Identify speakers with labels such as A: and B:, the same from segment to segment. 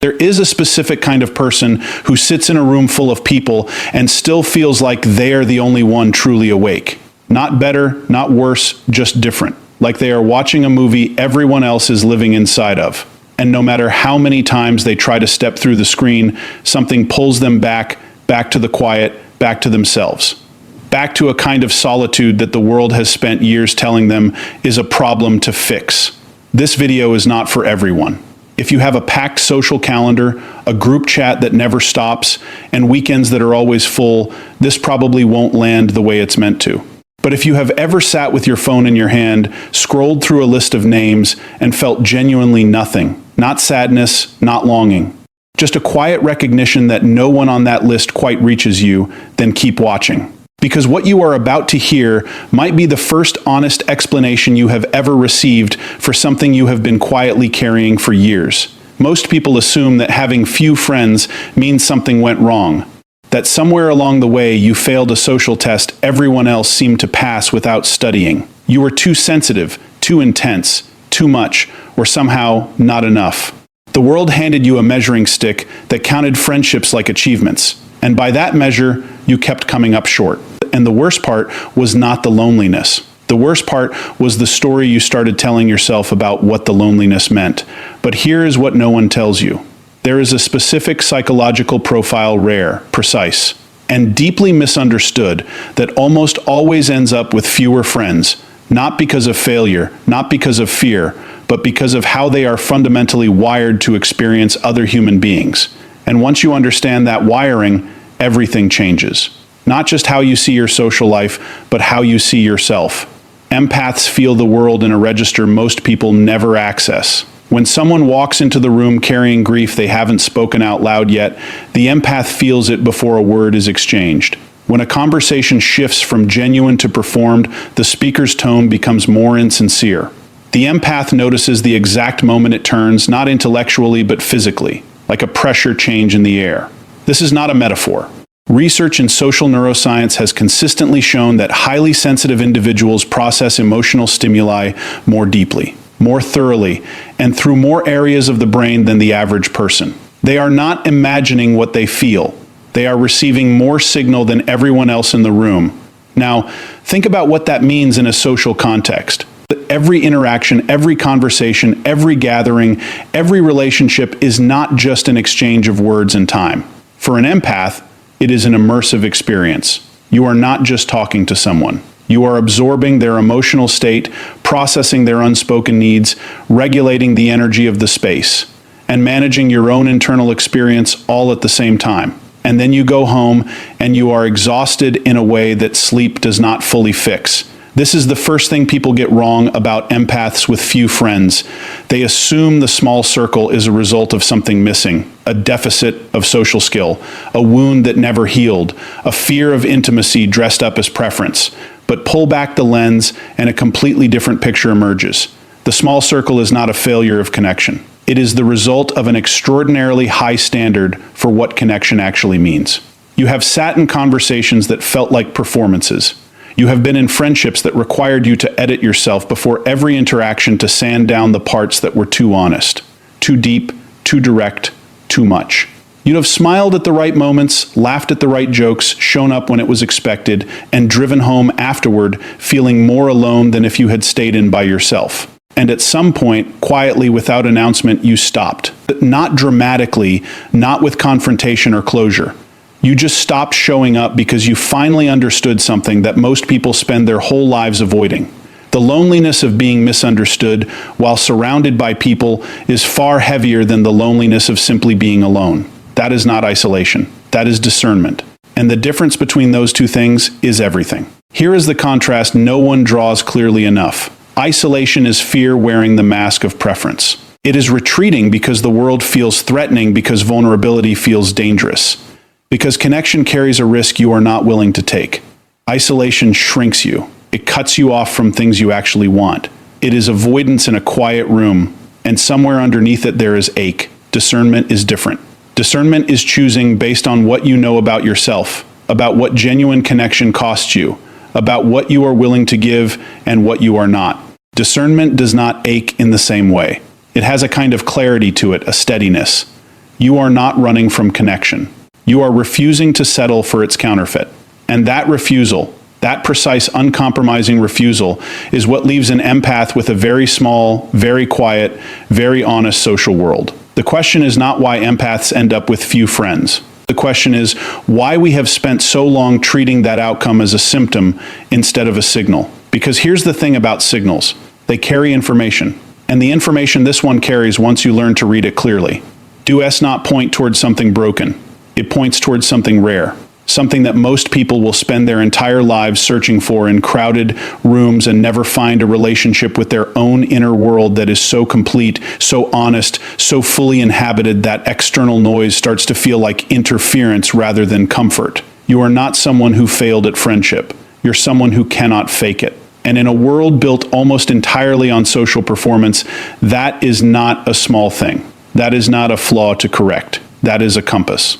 A: There is a specific kind of person who sits in a room full of people and still feels like they are the only one truly awake. Not better, not worse, just different. Like they are watching a movie everyone else is living inside of. And no matter how many times they try to step through the screen, something pulls them back to the quiet, back to themselves. Back to a kind of solitude that the world has spent years telling them is a problem to fix. This video is not for everyone. If you have a packed social calendar, a group chat that never stops, and weekends that are always full, this probably won't land the way it's meant to. But if you have ever sat with your phone in your hand, scrolled through a list of names, and felt genuinely nothing, not sadness, not longing, just a quiet recognition that no one on that list quite reaches you, then keep watching. Because what you are about to hear might be the first honest explanation you have ever received for something you have been quietly carrying for years. Most people assume that having few friends means something went wrong, that somewhere along the way you failed a social test everyone else seemed to pass without studying. You were too sensitive, too intense, too much, or somehow not enough. The world handed you a measuring stick that counted friendships like achievements, and by that measure, you kept coming up short. And the worst part was not the loneliness. The worst part was the story you started telling yourself about what the loneliness meant. But here is what no one tells you. There is a specific psychological profile, rare, precise, and deeply misunderstood, that almost always ends up with fewer friends, not because of failure, not because of fear, but because of how they are fundamentally wired to experience other human beings. And once you understand that wiring, everything changes. Not just how you see your social life, but how you see yourself. Empaths feel the world in a register most people never access. When someone walks into the room carrying grief they haven't spoken out loud yet, the empath feels it before a word is exchanged. When a conversation shifts from genuine to performed, the speaker's tone becomes more insincere. The empath notices the exact moment it turns, not intellectually but physically, like a pressure change in the air. This is not a metaphor. Research in social neuroscience has consistently shown that highly sensitive individuals process emotional stimuli more deeply, more thoroughly, and through more areas of the brain than the average person. They are not imagining what they feel. They are receiving more signal than everyone else in the room. Now, think about what that means in a social context. Every interaction, every conversation, every gathering, every relationship is not just an exchange of words and time. For an empath, it is an immersive experience. You are not just talking to someone. You are absorbing their emotional state, processing their unspoken needs, regulating the energy of the space, and managing your own internal experience all at the same time. And then you go home and you are exhausted in a way that sleep does not fully fix. This is the first thing people get wrong about empaths with few friends. They assume the small circle is a result of something missing, a deficit of social skill, a wound that never healed, a fear of intimacy dressed up as preference. But pull back the lens and a completely different picture emerges. The small circle is not a failure of connection. It is the result of an extraordinarily high standard for what connection actually means. You have sat in conversations that felt like performances. You have been in friendships that required you to edit yourself before every interaction to sand down the parts that were too honest, too deep, too direct, too much. You'd have smiled at the right moments, laughed at the right jokes, shown up when it was expected, and driven home afterward feeling more alone than if you had stayed in by yourself. And at some point, quietly without announcement, you stopped. Not dramatically, not with confrontation or closure. You just stopped showing up because you finally understood something that most people spend their whole lives avoiding. The loneliness of being misunderstood while surrounded by people is far heavier than the loneliness of simply being alone. That is not isolation. That is discernment. And the difference between those two things is everything. Here is the contrast no one draws clearly enough. Isolation is fear wearing the mask of preference. It is retreating because the world feels threatening, because vulnerability feels dangerous. Because connection carries a risk you are not willing to take. Isolation shrinks you. It cuts you off from things you actually want. It is avoidance in a quiet room, and somewhere underneath it there is ache. Discernment is different. Discernment is choosing based on what you know about yourself, about what genuine connection costs you, about what you are willing to give and what you are not. Discernment does not ache in the same way. It has a kind of clarity to it, a steadiness. You are not running from connection. You are refusing to settle for its counterfeit. And that refusal, that precise, uncompromising refusal, is what leaves an empath with a very small, very quiet, very honest social world. The question is not why empaths end up with few friends. The question is why we have spent so long treating that outcome as a symptom instead of a signal. Because here's the thing about signals. They carry information. And the information this one carries once you learn to read it clearly. Do S not point towards something broken. It points towards something rare. Something that most people will spend their entire lives searching for in crowded rooms and never find a relationship with their own inner world that is so complete, so honest, so fully inhabited that external noise starts to feel like interference rather than comfort. You are not someone who failed at friendship. You're someone who cannot fake it. And in a world built almost entirely on social performance, that is not a small thing. That is not a flaw to correct. That is a compass.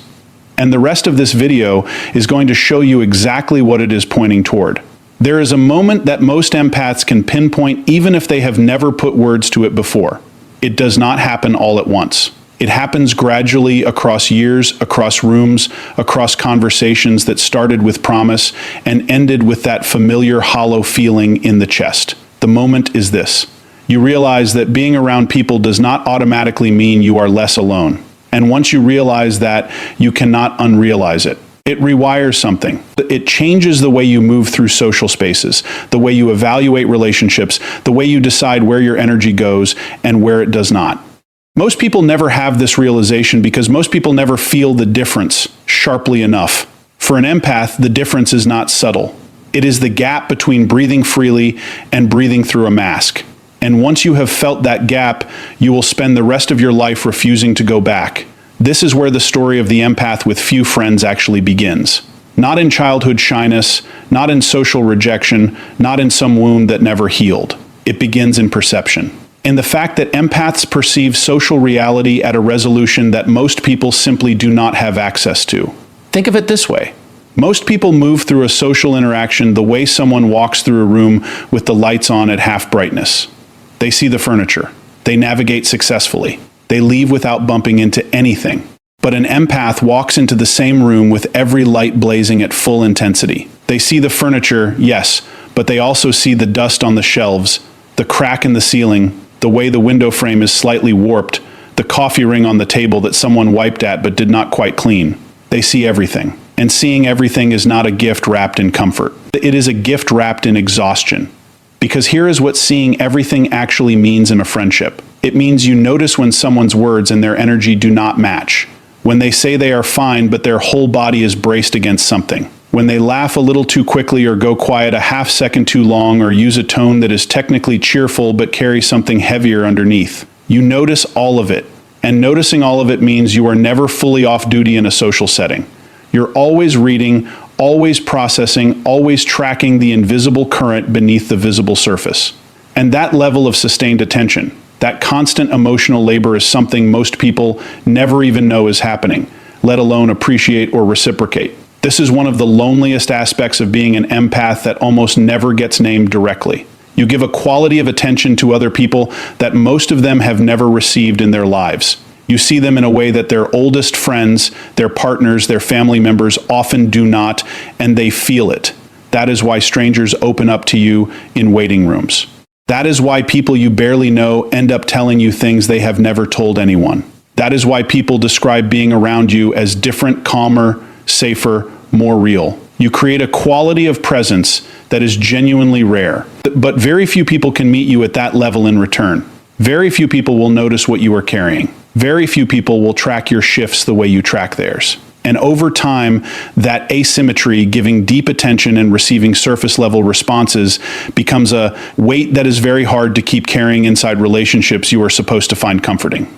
A: And the rest of this video is going to show you exactly what it is pointing toward. There is a moment that most empaths can pinpoint even if they have never put words to it before. It does not happen all at once. It happens gradually across years, across rooms, across conversations that started with promise and ended with that familiar hollow feeling in the chest. The moment is this. You realize that being around people does not automatically mean you are less alone. And once you realize that, you cannot unrealize it. It rewires something. It changes the way you move through social spaces, the way you evaluate relationships, the way you decide where your energy goes and where it does not. Most people never have this realization because most people never feel the difference sharply enough. For an empath, the difference is not subtle. It is the gap between breathing freely and breathing through a mask. And once you have felt that gap, you will spend the rest of your life refusing to go back. This is where the story of the empath with few friends actually begins. Not in childhood shyness, not in social rejection, not in some wound that never healed. It begins in perception. In the fact that empaths perceive social reality at a resolution that most people simply do not have access to. Think of it this way. Most people move through a social interaction the way someone walks through a room with the lights on at half brightness. They see the furniture. They navigate successfully. They leave without bumping into anything. But an empath walks into the same room with every light blazing at full intensity. They see the furniture, yes, but they also see the dust on the shelves, the crack in the ceiling, the way the window frame is slightly warped, the coffee ring on the table that someone wiped at but did not quite clean. They see everything. And seeing everything is not a gift wrapped in comfort. It is a gift wrapped in exhaustion. Because here is what seeing everything actually means in a friendship. It means you notice when someone's words and their energy do not match. When they say they are fine, but their whole body is braced against something. When they laugh a little too quickly or go quiet a half second too long or use a tone that is technically cheerful but carries something heavier underneath. You notice all of it. And noticing all of it means you are never fully off duty in a social setting. You're always reading, always processing, always tracking the invisible current beneath the visible surface. And that level of sustained attention, that constant emotional labor is something most people never even know is happening, let alone appreciate or reciprocate. This is one of the loneliest aspects of being an empath that almost never gets named directly. You give a quality of attention to other people that most of them have never received in their lives. You see them in a way that their oldest friends, their partners, their family members often do not, and they feel it. That is why strangers open up to you in waiting rooms. That is why people you barely know end up telling you things they have never told anyone. That is why people describe being around you as different, calmer, safer, more real. You create a quality of presence that is genuinely rare. But very few people can meet you at that level in return. Very few people will notice what you are carrying. Very few people will track your shifts the way you track theirs. And over time, that asymmetry, giving deep attention and receiving surface-level responses, becomes a weight that is very hard to keep carrying inside relationships you are supposed to find comforting.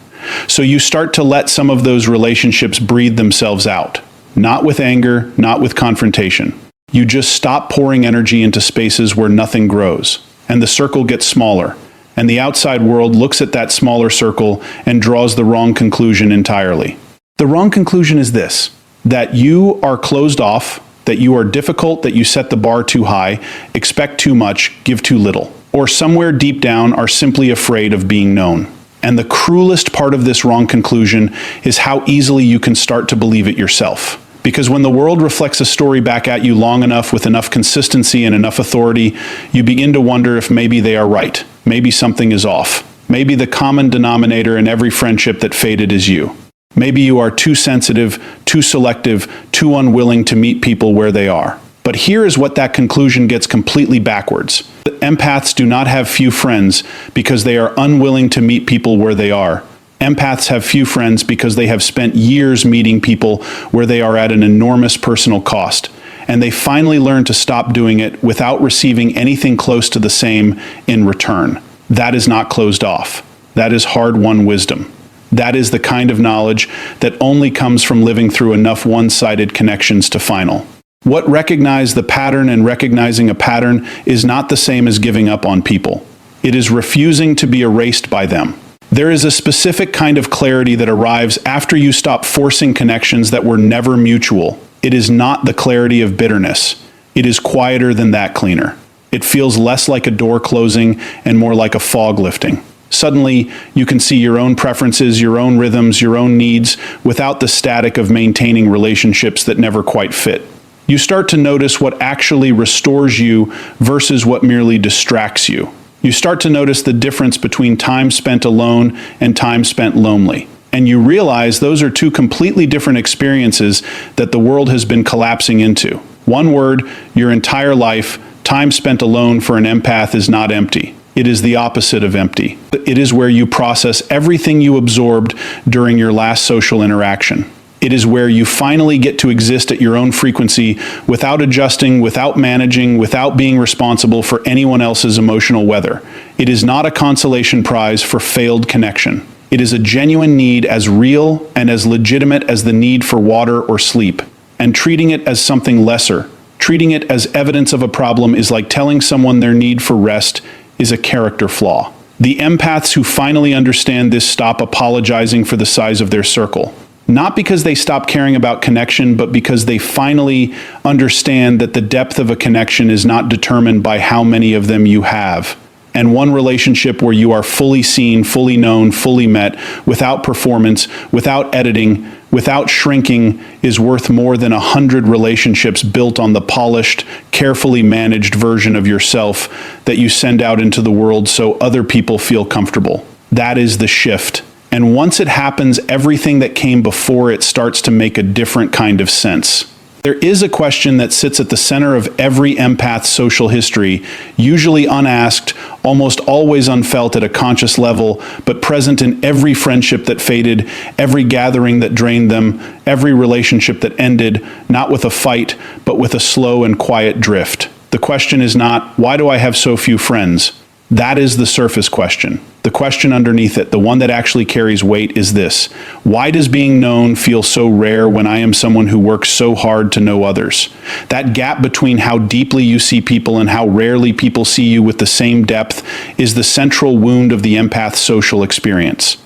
A: So you start to let some of those relationships breathe themselves out. Not with anger, not with confrontation. You just stop pouring energy into spaces where nothing grows, and the circle gets smaller. And the outside world looks at that smaller circle and draws the wrong conclusion entirely. The wrong conclusion is this, that you are closed off, that you are difficult, that you set the bar too high, expect too much, give too little, or somewhere deep down are simply afraid of being known. And the cruelest part of this wrong conclusion is how easily you can start to believe it yourself. Because when the world reflects a story back at you long enough with enough consistency and enough authority, you begin to wonder if maybe they are right. Maybe something is off. Maybe the common denominator in every friendship that faded is you. Maybe you are too sensitive, too selective, too unwilling to meet people where they are. But here is what that conclusion gets completely backwards. Empaths do not have few friends because they are unwilling to meet people where they are. Empaths have few friends because they have spent years meeting people where they are at an enormous personal cost, and they finally learn to stop doing it without receiving anything close to the same in return. That is not closed off. That is hard-won wisdom. That is the kind of knowledge that only comes from living through enough one-sided connections to final. What recognize the pattern and recognizing a pattern is not the same as giving up on people. It is refusing to be erased by them. There is a specific kind of clarity that arrives after you stop forcing connections that were never mutual. It is not the clarity of bitterness. It is quieter than that, cleaner. It feels less like a door closing and more like a fog lifting. Suddenly, you can see your own preferences, your own rhythms, your own needs, without the static of maintaining relationships that never quite fit. You start to notice what actually restores you versus what merely distracts you. You start to notice the difference between time spent alone and time spent lonely. And you realize those are two completely different experiences that the world has been collapsing into. One word, your entire life, time spent alone for an empath is not empty. It is the opposite of empty. It is where you process everything you absorbed during your last social interaction. It is where you finally get to exist at your own frequency without adjusting, without managing, without being responsible for anyone else's emotional weather. It is not a consolation prize for failed connection. It is a genuine need as real and as legitimate as the need for water or sleep. And treating it as something lesser, treating it as evidence of a problem is like telling someone their need for rest is a character flaw. The empaths who finally understand this stop apologizing for the size of their circle. Not because they stop caring about connection, but because they finally understand that the depth of a connection is not determined by how many of them you have. And one relationship where you are fully seen, fully known, fully met, without performance, without editing, without shrinking, is worth more than 100 relationships built on the polished, carefully managed version of yourself that you send out into the world so other people feel comfortable. That is the shift. And once it happens, everything that came before it starts to make a different kind of sense. There is a question that sits at the center of every empath's social history, usually unasked, almost always unfelt at a conscious level, but present in every friendship that faded, every gathering that drained them, every relationship that ended, not with a fight, but with a slow and quiet drift. The question is not, why do I have so few friends? That is the surface question. The question underneath it, the one that actually carries weight, is this: why does being known feel so rare when I am someone who works so hard to know others? That gap between how deeply you see people and how rarely people see you with the same depth is the central wound of the empath's social experience.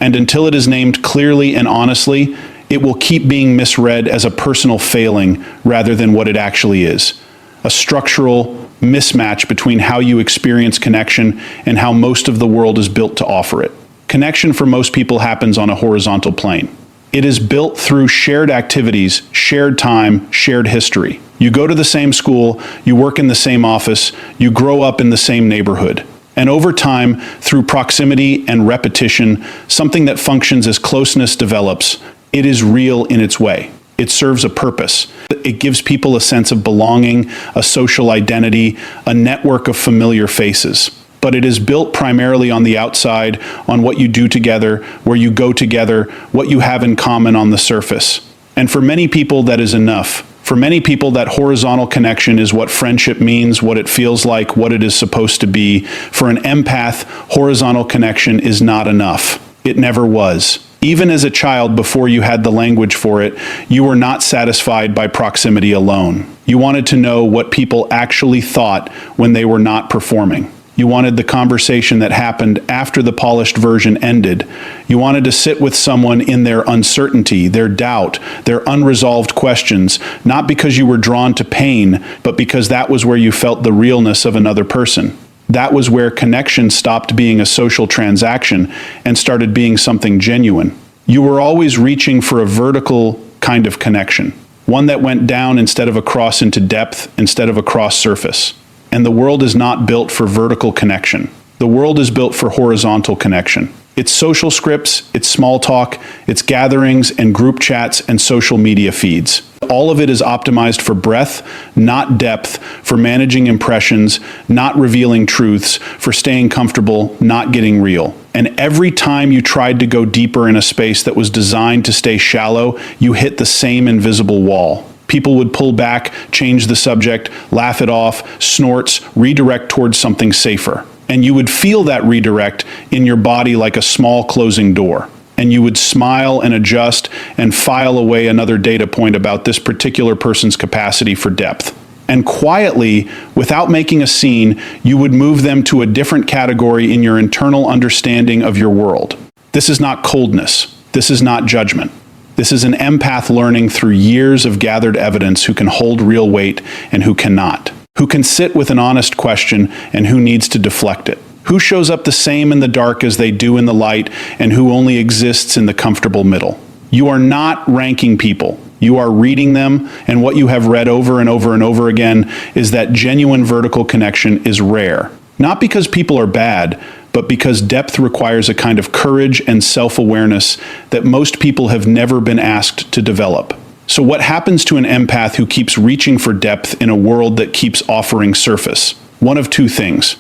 A: And until it is named clearly and honestly, it will keep being misread as a personal failing rather than what it actually is: a structural mismatch between how you experience connection and how most of the world is built to offer it. Connection for most people happens on a horizontal plane. It is built through shared activities, shared time, shared history. You go to the same school, you work in the same office, you grow up in the same neighborhood. And over time, through proximity and repetition, something that functions as closeness develops. It is real in its way. It serves a purpose. It gives people a sense of belonging, a social identity, a network of familiar faces. But it is built primarily on the outside, on what you do together, where you go together, what you have in common on the surface. And for many people, that is enough. For many people, that horizontal connection is what friendship means, what it feels like, what it is supposed to be. For an empath, horizontal connection is not enough. It never was. Even as a child, before you had the language for it, you were not satisfied by proximity alone. You wanted to know what people actually thought when they were not performing. You wanted the conversation that happened after the polished version ended. You wanted to sit with someone in their uncertainty, their doubt, their unresolved questions, not because you were drawn to pain, but because that was where you felt the realness of another person. That was where connection stopped being a social transaction and started being something genuine. You were always reaching for a vertical kind of connection, one that went down instead of across into depth, instead of across surface. And the world is not built for vertical connection. The world is built for horizontal connection. It's social scripts, it's small talk, it's gatherings and group chats and social media feeds. All of it is optimized for breadth, not depth, for managing impressions, not revealing truths, for staying comfortable, not getting real. And every time you tried to go deeper in a space that was designed to stay shallow, you hit the same invisible wall. People would pull back, change the subject, laugh it off, snorts, redirect towards something safer. And you would feel that redirect in your body like a small closing door. And you would smile and adjust and file away another data point about this particular person's capacity for depth. And quietly, without making a scene, you would move them to a different category in your internal understanding of your world. This is not coldness. This is not judgment. This is an empath learning through years of gathered evidence who can hold real weight and who cannot. Who can sit with an honest question and who needs to deflect it. Who shows up the same in the dark as they do in the light and who only exists in the comfortable middle. You are not ranking people. You are reading them, and what you have read over and over and over again is that genuine vertical connection is rare. Not because people are bad, but because depth requires a kind of courage and self-awareness that most people have never been asked to develop. So what happens to an empath who keeps reaching for depth in a world that keeps offering surface? One of two things.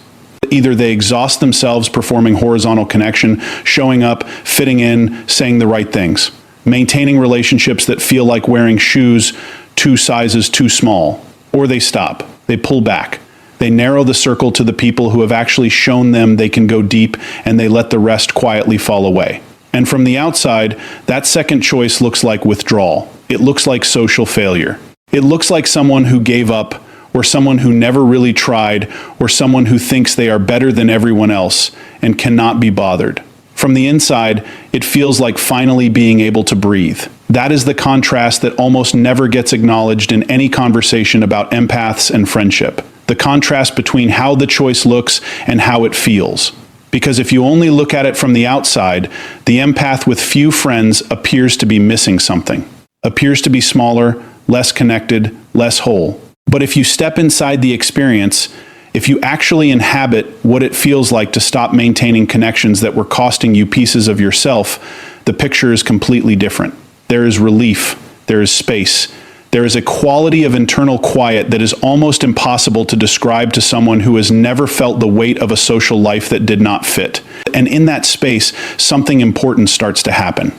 A: Either they exhaust themselves performing horizontal connection, showing up, fitting in, saying the right things, maintaining relationships that feel like wearing shoes 2 sizes too small, or they stop, they pull back. They narrow the circle to the people who have actually shown them they can go deep, and they let the rest quietly fall away. And from the outside, that second choice looks like withdrawal. It looks like social failure. It looks like someone who gave up, or someone who never really tried, or someone who thinks they are better than everyone else and cannot be bothered. From the inside, it feels like finally being able to breathe. That is the contrast that almost never gets acknowledged in any conversation about empaths and friendship. The contrast between how the choice looks and how it feels. Because if you only look at it from the outside, the empath with few friends appears to be missing something. Appears to be smaller, less connected, less whole. But if you step inside the experience, if you actually inhabit what it feels like to stop maintaining connections that were costing you pieces of yourself, the picture is completely different. There is relief, there is space, there is a quality of internal quiet that is almost impossible to describe to someone who has never felt the weight of a social life that did not fit. And in that space, something important starts to happen.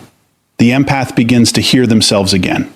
A: The empath begins to hear themselves again.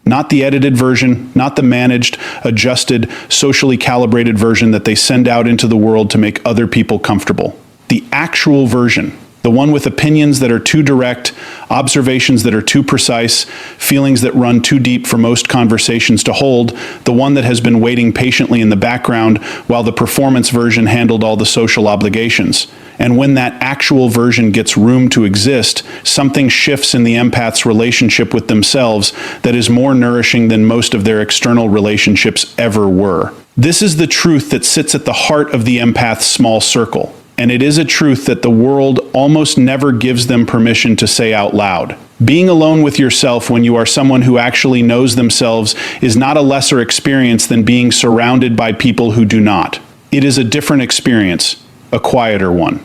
A: Not the edited version, not the managed, adjusted, socially calibrated version that they send out into the world to make other people comfortable. The actual version, the one with opinions that are too direct, observations that are too precise, feelings that run too deep for most conversations to hold, the one that has been waiting patiently in the background while the performance version handled all the social obligations. And when that actual version gets room to exist, something shifts in the empath's relationship with themselves that is more nourishing than most of their external relationships ever were. This is the truth that sits at the heart of the empath's small circle. And it is a truth that the world almost never gives them permission to say out loud. Being alone with yourself when you are someone who actually knows themselves is not a lesser experience than being surrounded by people who do not. It is a different experience, a quieter one.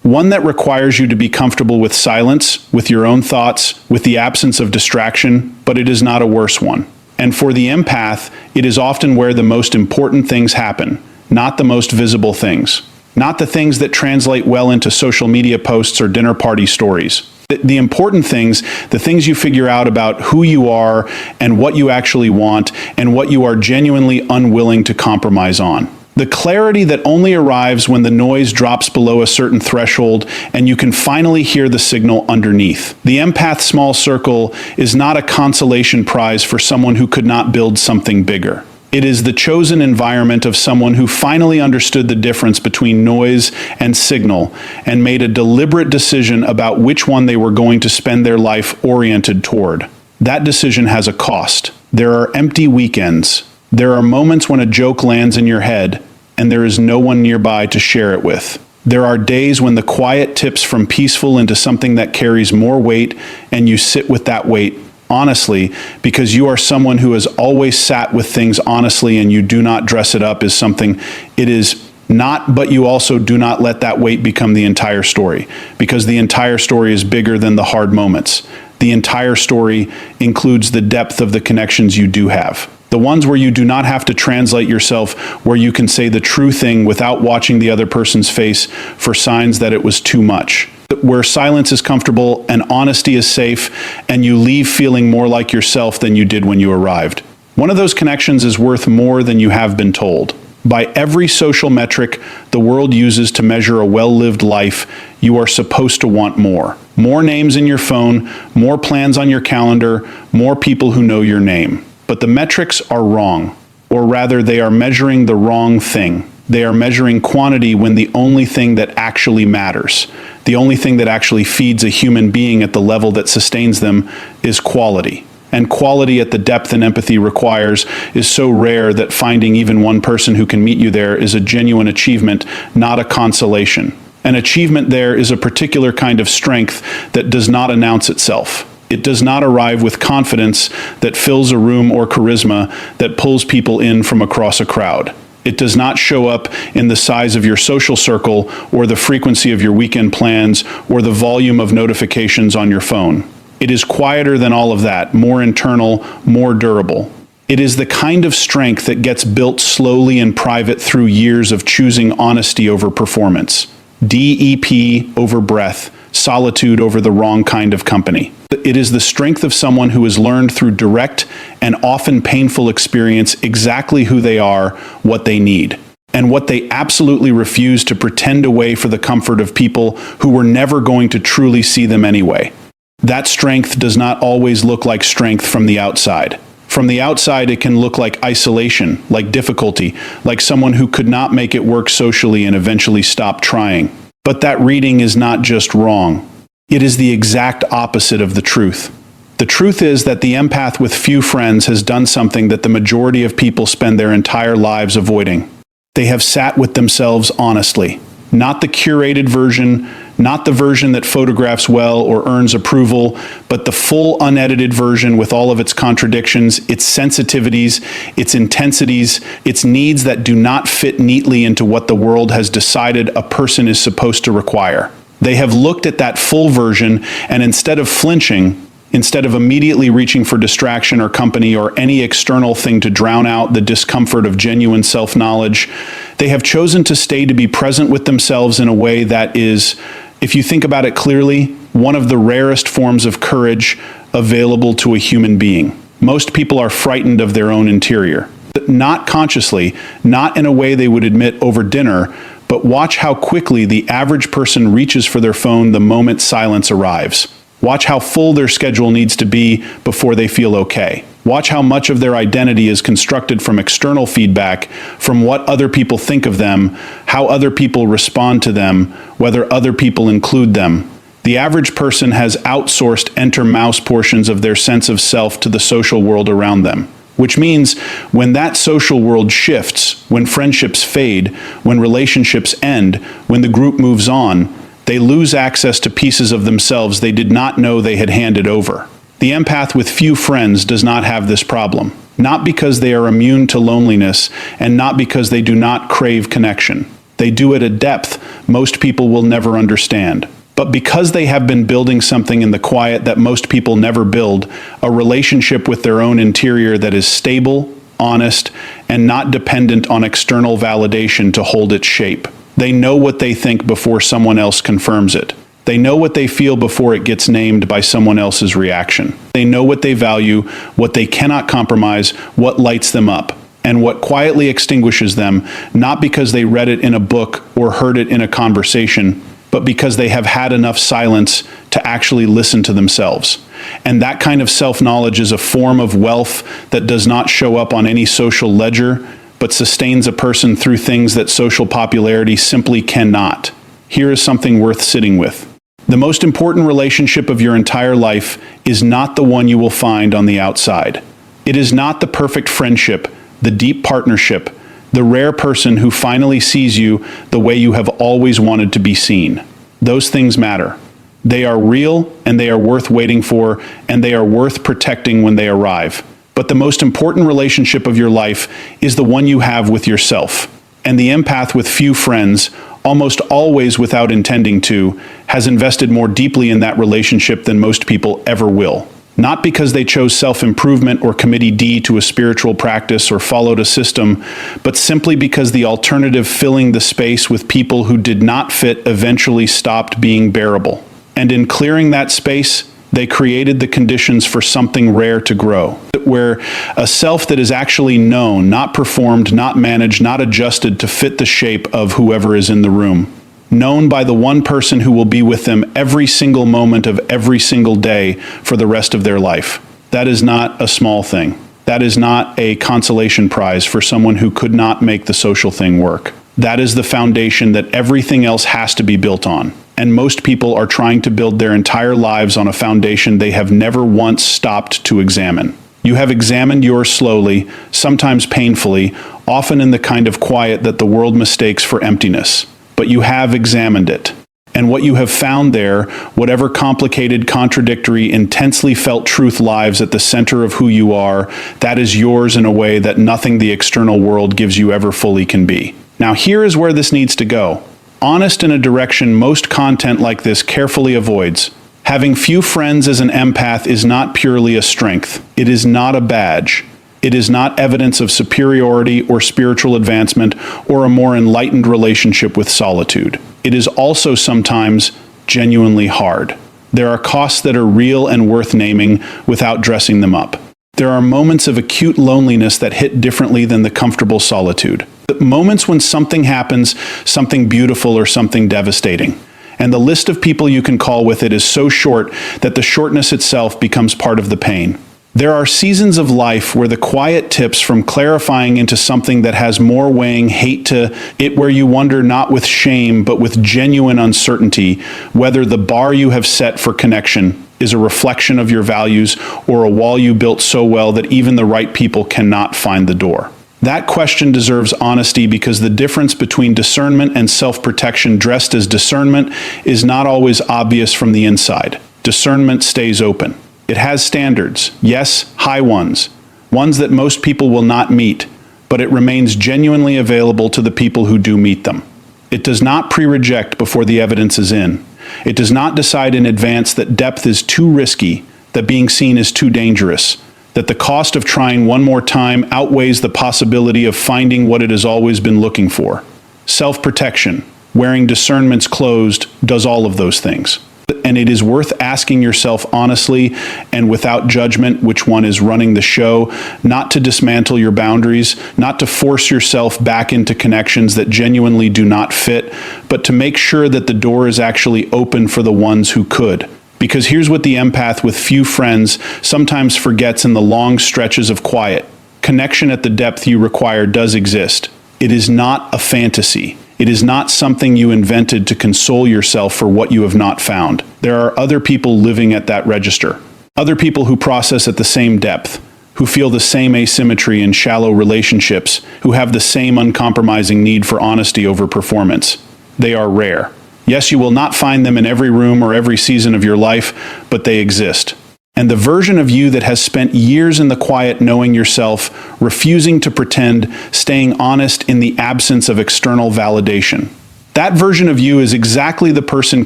A: One that requires you to be comfortable with silence, with your own thoughts, with the absence of distraction, but it is not a worse one. And for the empath, it is often where the most important things happen, not the most visible things. Not the things that translate well into social media posts or dinner party stories. The important things, the things you figure out about who you are and what you actually want and what you are genuinely unwilling to compromise on. The clarity that only arrives when the noise drops below a certain threshold and you can finally hear the signal underneath. The empath small circle is not a consolation prize for someone who could not build something bigger. It is the chosen environment of someone who finally understood the difference between noise and signal and made a deliberate decision about which one they were going to spend their life oriented toward. That decision has a cost. There are empty weekends. There are moments when a joke lands in your head, and there is no one nearby to share it with. There are days when the quiet tips from peaceful into something that carries more weight, and you sit with that weight honestly, because you are someone who has always sat with things honestly and you do not dress it up as something it is not, but you also do not let that weight become the entire story, because the entire story is bigger than the hard moments. The entire story includes the depth of the connections you do have. The ones where you do not have to translate yourself, where you can say the true thing without watching the other person's face for signs that it was too much. Where silence is comfortable and honesty is safe, and you leave feeling more like yourself than you did when you arrived. One of those connections is worth more than you have been told. By every social metric the world uses to measure a well-lived life, you are supposed to want more. More names in your phone, more plans on your calendar, more people who know your name. But the metrics are wrong, or rather they are measuring the wrong thing. They are measuring quantity when the only thing that actually matters, the only thing that actually feeds a human being at the level that sustains them, is quality. And quality at the depth and empathy requires is so rare that finding even one person who can meet you there is a genuine achievement, not a consolation. An achievement there is a particular kind of strength that does not announce itself. It does not arrive with confidence that fills a room or charisma that pulls people in from across a crowd. It does not show up in the size of your social circle or the frequency of your weekend plans or the volume of notifications on your phone. It is quieter than all of that, more internal, more durable. It is the kind of strength that gets built slowly in private through years of choosing honesty over performance, DEP over breadth, solitude over the wrong kind of company. It is the strength of someone who has learned through direct and often painful experience exactly who they are, what they need, and what they absolutely refuse to pretend away for the comfort of people who were never going to truly see them anyway. That strength does not always look like strength from the outside. From the outside, it can look like isolation, like difficulty, like someone who could not make it work socially and eventually stopped trying. But that reading is not just wrong. It is the exact opposite of the truth. The truth is that the empath with few friends has done something that the majority of people spend their entire lives avoiding. They have sat with themselves honestly. Not the curated version, not the version that photographs well or earns approval, but the full unedited version with all of its contradictions, its sensitivities, its intensities, its needs that do not fit neatly into what the world has decided a person is supposed to require. They have looked at that full version, and instead of flinching, instead of immediately reaching for distraction or company or any external thing to drown out the discomfort of genuine self-knowledge, they have chosen to stay to be present with themselves in a way that is, if you think about it clearly, one of the rarest forms of courage available to a human being. Most people are frightened of their own interior. Not consciously, not in a way they would admit over dinner, but watch how quickly the average person reaches for their phone the moment silence arrives. Watch how full their schedule needs to be before they feel okay. Watch how much of their identity is constructed from external feedback, from what other people think of them, how other people respond to them, whether other people include them. The average person has outsourced enter-mouse portions of their sense of self to the social world around them. Which means when that social world shifts, when friendships fade, when relationships end, when the group moves on, they lose access to pieces of themselves they did not know they had handed over. The empath with few friends does not have this problem, not because they are immune to loneliness and not because they do not crave connection. They do at a depth most people will never understand. But because they have been building something in the quiet that most people never build, a relationship with their own interior that is stable, honest, and not dependent on external validation to hold its shape. They know what they think before someone else confirms it. They know what they feel before it gets named by someone else's reaction. They know what they value, what they cannot compromise, what lights them up, and what quietly extinguishes them, not because they read it in a book or heard it in a conversation, but because they have had enough silence to actually listen to themselves. And that kind of self-knowledge is a form of wealth that does not show up on any social ledger, but sustains a person through things that social popularity simply cannot. Here is something worth sitting with. The most important relationship of your entire life is not the one you will find on the outside. It is not the perfect friendship, the deep partnership, The rare person who finally sees you the way you have always wanted to be seen. Those things matter. They are real, and they are worth waiting for, and they are worth protecting when they arrive. But the most important relationship of your life is the one you have with yourself. And the empath with few friends, almost always without intending to, has invested more deeply in that relationship than most people ever will. Not because they chose self-improvement or committee D to a spiritual practice or followed a system, but simply because the alternative filling the space with people who did not fit eventually stopped being bearable. And in clearing that space, they created the conditions for something rare to grow, where a self that is actually known, not performed, not managed, not adjusted to fit the shape of whoever is in the room. Known by the one person who will be with them every single moment of every single day for the rest of their life. That is not a small thing. That is not a consolation prize for someone who could not make the social thing work. That is the foundation that everything else has to be built on. And most people are trying to build their entire lives on a foundation they have never once stopped to examine. You have examined yours slowly, sometimes painfully, often in the kind of quiet that the world mistakes for emptiness. But you have examined it. And what you have found there, whatever complicated, contradictory, intensely felt truth lives at the center of who you are, that is yours in a way that nothing the external world gives you ever fully can be. Now here is where this needs to go. Honest in a direction most content like this carefully avoids. Having few friends as an empath is not purely a strength. It is not a badge. It is not evidence of superiority or spiritual advancement or a more enlightened relationship with solitude. It is also sometimes genuinely hard. There are costs that are real and worth naming without dressing them up. There are moments of acute loneliness that hit differently than the comfortable solitude. Moments when something happens, something beautiful or something devastating. And the list of people you can call with it is so short that the shortness itself becomes part of the pain. There are seasons of life where the quiet tips from clarifying into something that has more weighing hate to it, where you wonder not with shame but with genuine uncertainty whether the bar you have set for connection is a reflection of your values or a wall you built so well that even the right people cannot find the door. That question deserves honesty because the difference between discernment and self-protection dressed as discernment is not always obvious from the inside. Discernment stays open. It has standards, yes, high ones that most people will not meet, but it remains genuinely available to the people who do meet them. It does not pre-reject before the evidence is in. It does not decide in advance that depth is too risky, that being seen is too dangerous, that the cost of trying one more time outweighs the possibility of finding what it has always been looking for. Self-protection, wearing discernment's closed, does all of those things. And it is worth asking yourself honestly and without judgment which one is running the show, not to dismantle your boundaries, not to force yourself back into connections that genuinely do not fit, but to make sure that the door is actually open for the ones who could. Because here's what the empath with few friends sometimes forgets in the long stretches of quiet. Connection at the depth you require does exist. It is not a fantasy. It is not something you invented to console yourself for what you have not found. There are other people living at that register. Other people who process at the same depth, who feel the same asymmetry in shallow relationships, who have the same uncompromising need for honesty over performance. They are rare. Yes, you will not find them in every room or every season of your life, but they exist. And the version of you that has spent years in the quiet knowing yourself, refusing to pretend, staying honest in the absence of external validation. That version of you is exactly the person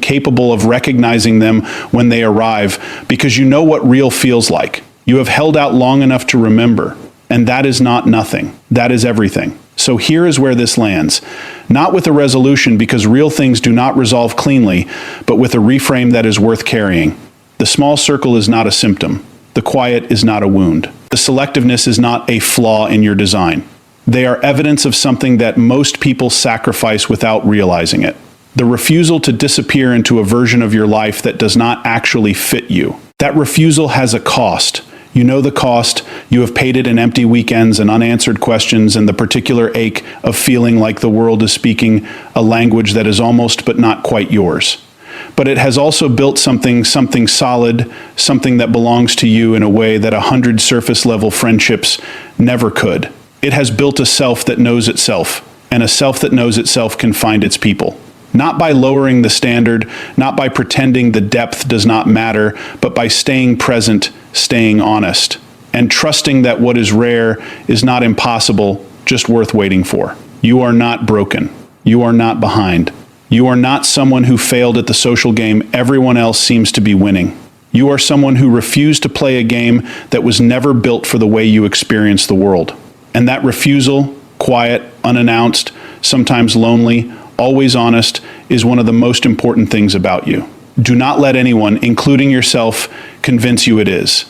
A: capable of recognizing them when they arrive, because you know what real feels like. You have held out long enough to remember. And that is not nothing. That is everything. So here is where this lands. Not with a resolution, because real things do not resolve cleanly, but with a reframe that is worth carrying. The small circle is not a symptom. The quiet is not a wound. The selectiveness is not a flaw in your design. They are evidence of something that most people sacrifice without realizing it. The refusal to disappear into a version of your life that does not actually fit you. That refusal has a cost. You know the cost. You have paid it in empty weekends and unanswered questions and the particular ache of feeling like the world is speaking a language that is almost but not quite yours. But it has also built something solid, something that belongs to you in a way that 100 surface-level friendships never could. It has built a self that knows itself, and a self that knows itself can find its people. Not by lowering the standard, not by pretending the depth does not matter, but by staying present, staying honest, and trusting that what is rare is not impossible, just worth waiting for. You are not broken. You are not behind. You are not someone who failed at the social game everyone else seems to be winning. You are someone who refused to play a game that was never built for the way you experience the world. And that refusal, quiet, unannounced, sometimes lonely, always honest, is one of the most important things about you. Do not let anyone, including yourself, convince you it is.